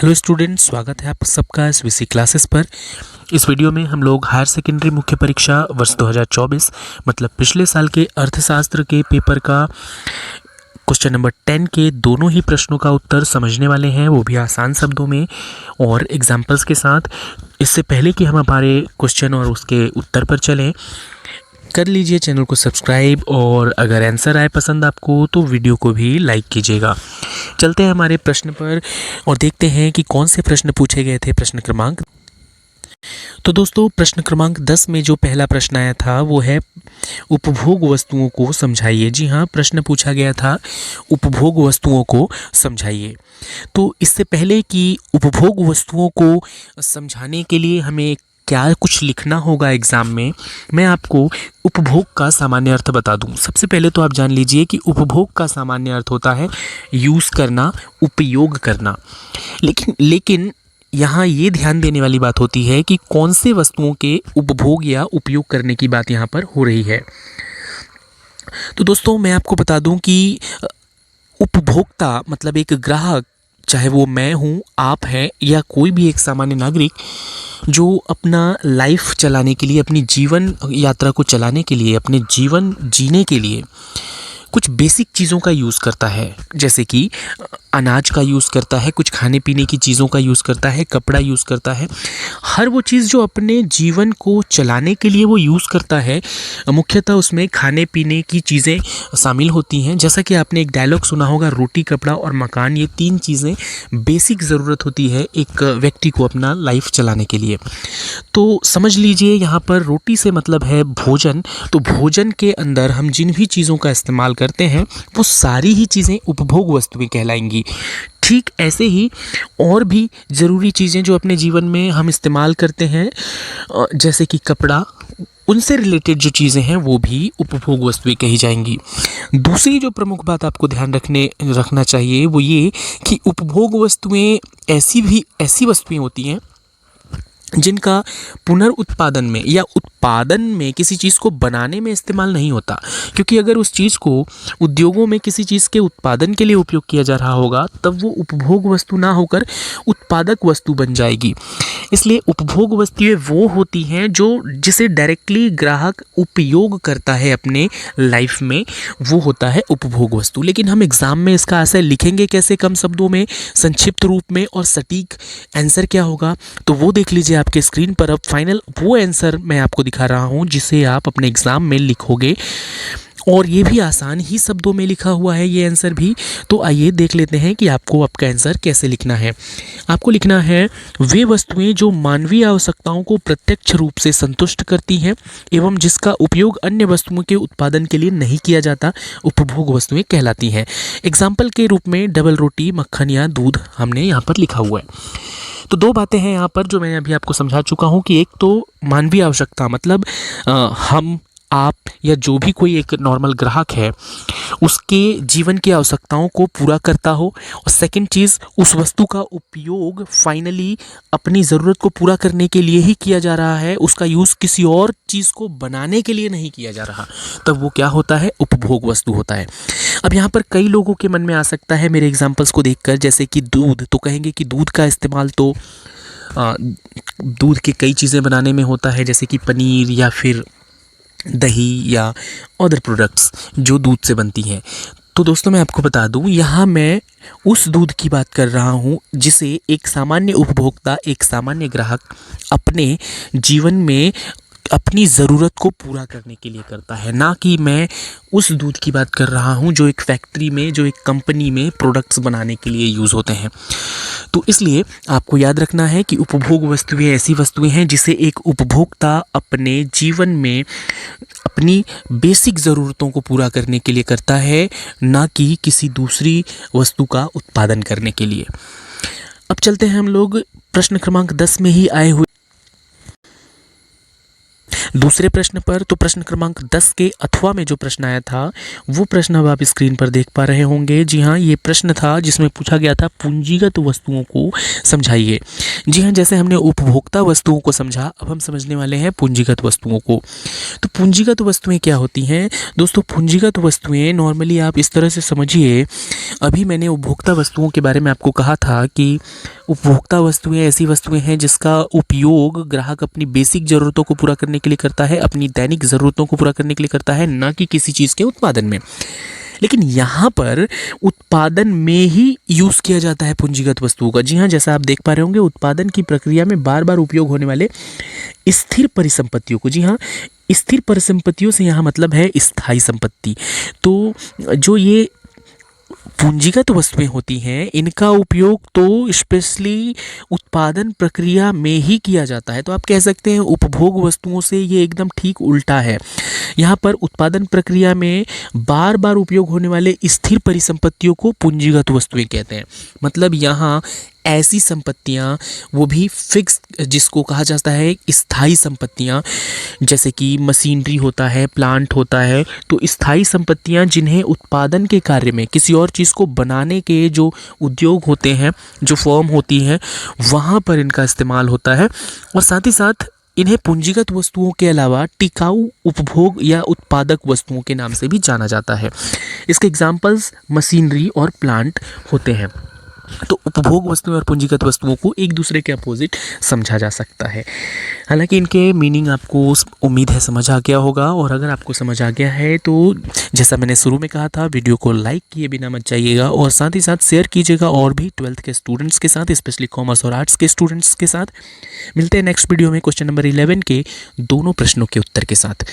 Hello students, स्वागत है आप सबका इस विसी क्लासेस पर। इस वीडियो में हम लोग हायर सेकेंडरी मुख्य परीक्षा वर्ष 2024 मतलब पिछले साल के अर्थशास्त्र के पेपर का क्वेश्चन नंबर 10 के दोनों ही प्रश्नों का उत्तर समझने वाले हैं, वो भी आसान शब्दों में और एग्जाम्पल्स के साथ। इससे पहले कि हम हमारे क्वेश्चन और उसके उत्तर पर चलें, कर लीजिए चैनल को सब्सक्राइब और अगर आंसर आए पसंद आपको तो वीडियो को भी लाइक कीजिएगा। चलते हैं हमारे प्रश्न पर और देखते हैं कि कौन से प्रश्न पूछे गए थे। प्रश्न क्रमांक तो दोस्तों प्रश्न क्रमांक 10 में जो पहला प्रश्न आया था वो है उपभोग वस्तुओं को समझाइए। जी हाँ, प्रश्न पूछा गया था उपभोग वस्तुओं को समझाइए। तो इससे पहले कि उपभोग वस्तुओं को समझाने के लिए हमें क्या कुछ लिखना होगा एग्जाम में, मैं आपको उपभोग का सामान्य अर्थ बता दूं। सबसे पहले तो आप जान लीजिए कि उपभोग का सामान्य अर्थ होता है यूज़ करना, उपयोग करना। लेकिन यहाँ ये ध्यान देने वाली बात होती है कि कौन से वस्तुओं के उपभोग या उपयोग करने की बात यहाँ पर हो रही है। तो दोस्तों मैं आपको बता दूं कि उपभोक्ता मतलब एक ग्राहक, चाहे वो मैं हूँ, आप हैं या कोई भी एक सामान्य नागरिक, जो अपना लाइफ चलाने के लिए, अपनी जीवन यात्रा को चलाने के लिए, अपने जीवन जीने के लिए कुछ बेसिक चीज़ों का यूज़ करता है। जैसे कि अनाज का यूज़ करता है, कुछ खाने पीने की चीज़ों का यूज़ करता है, कपड़ा यूज़ करता है। हर वो चीज़ जो अपने जीवन को चलाने के लिए वो यूज़ करता है, मुख्यतः उसमें खाने पीने की चीज़ें शामिल होती हैं। जैसा कि आपने एक डायलॉग सुना होगा, रोटी, कपड़ा और मकान, ये 3 चीज़ें बेसिक ज़रूरत होती है एक व्यक्ति को अपना लाइफ चलाने के लिए। तो समझ लीजिए यहाँ पर रोटी से मतलब है भोजन। तो भोजन के अंदर हम जिन भी चीज़ों का इस्तेमाल करते हैं वो सारी ही चीज़ें उपभोग वस्तुएं कहलाएंगी। ठीक ऐसे ही और भी ज़रूरी चीज़ें जो अपने जीवन में हम इस्तेमाल करते हैं, जैसे कि कपड़ा, उनसे रिलेटेड जो चीज़ें हैं वो भी उपभोग वस्तुएं कही जाएंगी। दूसरी जो प्रमुख बात आपको ध्यान रखना चाहिए वो ये कि उपभोग वस्तुएं ऐसी वस्तुएं होती हैं जिनका पुनर्उत्पादन में या उत्पादन में, किसी चीज़ को बनाने में इस्तेमाल नहीं होता। क्योंकि अगर उस चीज़ को उद्योगों में किसी चीज़ के उत्पादन के लिए उपयोग किया जा रहा होगा तब वो उपभोग वस्तु ना होकर उत्पादक वस्तु बन जाएगी। इसलिए उपभोग वस्तुएं वो होती हैं जिसे डायरेक्टली ग्राहक उपयोग करता है अपने लाइफ में, वो होता है उपभोग वस्तु। लेकिन हम एग्जाम में इसका आंसर लिखेंगे कैसे, कम शब्दों में, संक्षिप्त रूप में, और सटीक आंसर क्या होगा, तो वो देख लीजिए आपके स्क्रीन पर। अब फाइनल वो आंसर मैं आपको दिखा रहा हूँ जिसे आप अपने एग्जाम में लिखोगे, और ये भी आसान ही शब्दों में लिखा हुआ है ये आंसर भी। तो आइए देख लेते हैं कि आपको आपका आंसर कैसे लिखना है। आपको लिखना है वे वस्तुएं जो मानवीय आवश्यकताओं को प्रत्यक्ष रूप से संतुष्ट करती हैं एवं जिसका उपयोग अन्य वस्तुओं के उत्पादन के लिए नहीं किया जाता, उपभोग वस्तुएं कहलाती हैं। एग्जाम्पल के रूप में डबल रोटी, मक्खन या दूध हमने यहाँ पर लिखा हुआ है। तो 2 बातें हैं यहाँ पर जो मैं अभी आपको समझा चुका हूँ कि एक तो मानवीय आवश्यकता मतलब हम, आप या जो भी कोई एक नॉर्मल ग्राहक है उसके जीवन की आवश्यकताओं को पूरा करता हो, और सेकंड चीज़ उस वस्तु का उपयोग फाइनली अपनी ज़रूरत को पूरा करने के लिए ही किया जा रहा है, उसका यूज़ किसी और चीज़ को बनाने के लिए नहीं किया जा रहा, तब वो क्या होता है, उपभोग वस्तु होता है। अब यहाँ पर कई लोगों के मन में आ सकता है मेरे एग्जाम्पल्स को देखकर, जैसे कि दूध, तो कहेंगे कि दूध का इस्तेमाल तो दूध के कई चीज़ें बनाने में होता है, जैसे कि पनीर या फिर दही या अदर प्रोडक्ट्स जो दूध से बनती हैं। तो दोस्तों मैं आपको बता दूं, यहाँ मैं उस दूध की बात कर रहा हूँ जिसे एक सामान्य उपभोक्ता, एक सामान्य ग्राहक अपने जीवन में अपनी ज़रूरत को पूरा करने के लिए करता है, ना कि मैं उस दूध की बात कर रहा हूँ जो एक फैक्ट्री में, जो एक कंपनी में प्रोडक्ट्स बनाने के लिए यूज़ होते हैं। तो इसलिए आपको याद रखना है कि उपभोग वस्तुएं ऐसी वस्तुएं हैं जिसे एक उपभोक्ता अपने जीवन में अपनी बेसिक ज़रूरतों को पूरा करने के लिए करता है, ना कि किसी दूसरी वस्तु का उत्पादन करने के लिए। अब चलते हैं हम लोग प्रश्न क्रमांक 10 में ही आए हुए दूसरे प्रश्न पर। तो प्रश्न क्रमांक 10 के अथवा में जो प्रश्न आया था वो प्रश्न अब आप स्क्रीन पर देख पा रहे होंगे। जी हाँ, ये प्रश्न था जिसमें पूछा गया था पूंजीगत वस्तुओं को समझाइए। जी हाँ, जैसे हमने उपभोक्ता वस्तुओं को समझा, अब हम समझने वाले हैं पूंजीगत वस्तुओं को। तो पूंजीगत वस्तुएं क्या होती हैं दोस्तों? पूंजीगत वस्तुएं नॉर्मली आप इस तरह से समझिए, अभी मैंने उपभोक्ता वस्तुओं के बारे में आपको कहा था कि उपभोक्ता वस्तुएं ऐसी वस्तुएं हैं जिसका उपयोग ग्राहक अपनी बेसिक ज़रूरतों को पूरा करने के लिए करता है, अपनी दैनिक ज़रूरतों को पूरा करने के लिए करता है, ना कि किसी चीज़ के उत्पादन में। लेकिन यहाँ पर उत्पादन में ही यूज़ किया जाता है पूंजीगत वस्तुओं का। जी हाँ, जैसा आप देख पा रहे होंगे, उत्पादन की प्रक्रिया में बार बार उपयोग होने वाले स्थिर परिसंपत्तियों को, जी हाँ, स्थिर परिसंपत्तियों से यहाँ मतलब है स्थायी संपत्ति। तो जो ये पूंजीगत वस्तुएं होती हैं, इनका उपयोग तो स्पेशली उत्पादन प्रक्रिया में ही किया जाता है। तो आप कह सकते हैं उपभोग वस्तुओं से ये एकदम ठीक उल्टा है। यहाँ पर उत्पादन प्रक्रिया में बार बार उपयोग होने वाले स्थिर परिसंपत्तियों को पूंजीगत वस्तुएं कहते हैं। मतलब यहाँ ऐसी संपत्तियाँ, वो भी फिक्स, जिसको कहा जाता है स्थायी संपत्तियाँ, जैसे कि मशीनरी होता है, प्लांट होता है। तो स्थायी संपत्तियाँ जिन्हें उत्पादन के कार्य में, किसी और चीज़ को बनाने के जो उद्योग होते हैं, जो फर्म होती हैं, वहाँ पर इनका इस्तेमाल होता है। और साथ ही साथ इन्हें पूंजीगत वस्तुओं के अलावा टिकाऊ उपभोग या उत्पादक वस्तुओं के नाम से भी जाना जाता है। इसके एग्जाम्पल्स मशीनरी और प्लांट होते हैं। तो उपभोग वस्तुएं और पूंजीगत वस्तुओं को एक दूसरे के अपोजिट समझा जा सकता है। हालांकि इनके मीनिंग आपको उम्मीद है समझ आ गया होगा, और अगर आपको समझ आ गया है तो जैसा मैंने शुरू में कहा था, वीडियो को लाइक किए बिना मत जाइएगा, और साथ ही साथ शेयर कीजिएगा और भी 12th के स्टूडेंट्स के साथ, स्पेशली कॉमर्स और आर्ट्स के स्टूडेंट्स के साथ। मिलते हैं नेक्स्ट वीडियो में क्वेश्चन नंबर 11 के दोनों प्रश्नों के उत्तर के साथ।